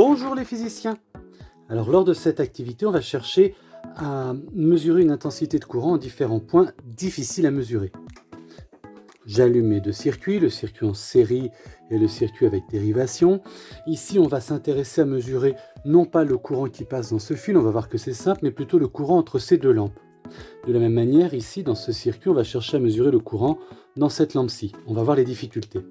Bonjour les physiciens! Alors lors de cette activité, on va chercher à mesurer une intensité de courant en différents points difficiles à mesurer. J'allume mes deux circuits, le circuit en série et le circuit avec dérivation. Ici, on va s'intéresser à mesurer non pas le courant qui passe dans ce fil, on va voir que c'est simple, mais plutôt le courant entre ces deux lampes. De la même manière, ici, dans ce circuit, on va chercher à mesurer le courant dans cette lampe-ci. On va voir les difficultés.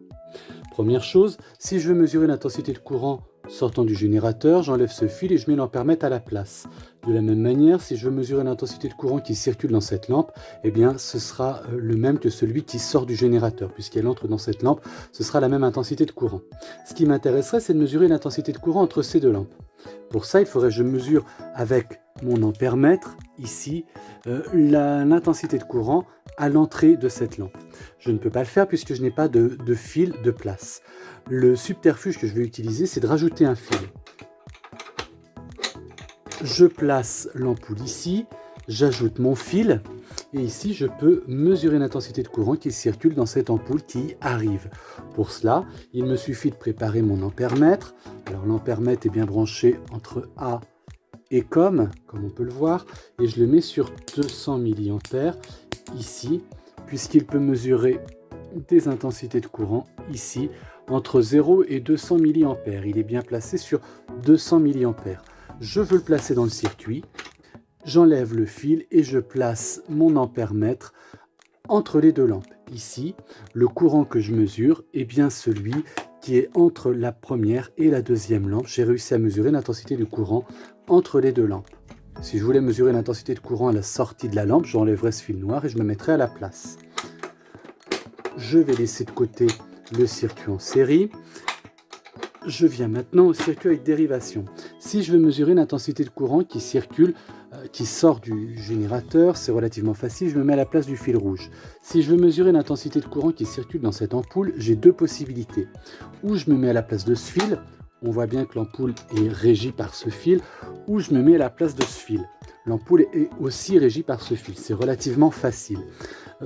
Première chose, si je veux mesurer l'intensité de courant sortant du générateur, j'enlève ce fil et je mets l'ampèremètre à la place. De la même manière, si je veux mesurer l'intensité de courant qui circule dans cette lampe, eh bien, ce sera le même que celui qui sort du générateur, puisqu'elle entre dans cette lampe, ce sera la même intensité de courant. Ce qui m'intéresserait, c'est de mesurer l'intensité de courant entre ces deux lampes. Pour ça, il faudrait que je mesure avec mon ampèremètre, ici, l'intensité de courant à l'entrée de cette lampe. Je ne peux pas le faire puisque je n'ai pas de fil de place. Le subterfuge que je vais utiliser, c'est de rajouter un fil. Je place l'ampoule ici, j'ajoute mon fil et ici je peux mesurer l'intensité de courant qui circule dans cette ampoule qui arrive. Pour cela, il me suffit de préparer mon ampèremètre. Alors l'ampèremètre est bien branché entre A et comme on peut le voir, et je le mets sur 200 mA ici, puisqu'il peut mesurer des intensités de courant ici entre 0 et 200 mA. Il est bien placé sur 200 mA. Je veux le placer dans le circuit, j'enlève le fil et je place mon ampèremètre entre les deux lampes. Ici, le courant que je mesure est bien celui qui est entre la première et la deuxième lampe. J'ai réussi à mesurer l'intensité du courant entre les deux lampes. Si je voulais mesurer l'intensité de courant à la sortie de la lampe, j'enlèverais ce fil noir et je me mettrais à la place. Je vais laisser de côté le circuit en série. Je viens maintenant au circuit avec dérivation. Si je veux mesurer l'intensité de courant qui circule, qui sort du générateur, c'est relativement facile, je me mets à la place du fil rouge. Si je veux mesurer l'intensité de courant qui circule dans cette ampoule, j'ai deux possibilités. Ou je me mets à la place de ce fil, on voit bien que l'ampoule est régie par ce fil, ou je me mets à la place de ce fil. L'ampoule est aussi régie par ce fil, c'est relativement facile.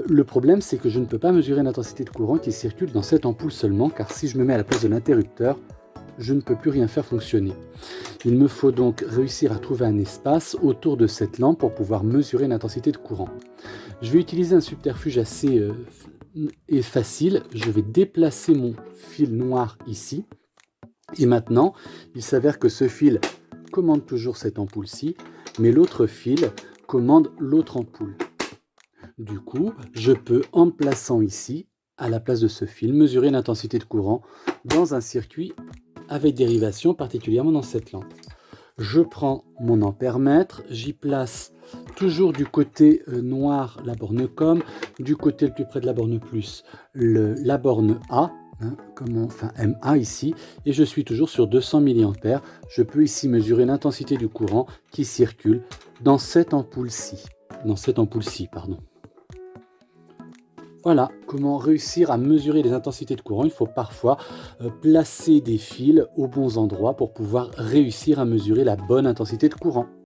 Le problème, c'est que je ne peux pas mesurer l'intensité de courant qui circule dans cette ampoule seulement, car si je me mets à la place de l'interrupteur, je ne peux plus rien faire fonctionner. Il me faut donc réussir à trouver un espace autour de cette lampe pour pouvoir mesurer l'intensité de courant. Je vais utiliser un subterfuge assez facile. Je vais déplacer mon fil noir ici. Et maintenant, il s'avère que ce fil commande toujours cette ampoule-ci, mais l'autre fil commande l'autre ampoule. Du coup, je peux, en me plaçant ici, à la place de ce fil, mesurer l'intensité de courant dans un circuit avec dérivation, particulièrement dans cette lampe. Je prends mon ampèremètre, j'y place toujours du côté noir la borne COM, du côté le plus près de la borne plus la borne A, MA ici, et je suis toujours sur 200 mA. Je peux ici mesurer l'intensité du courant qui circule dans cette ampoule-ci. Voilà comment réussir à mesurer les intensités de courant. Il faut parfois placer des fils aux bons endroits pour pouvoir réussir à mesurer la bonne intensité de courant.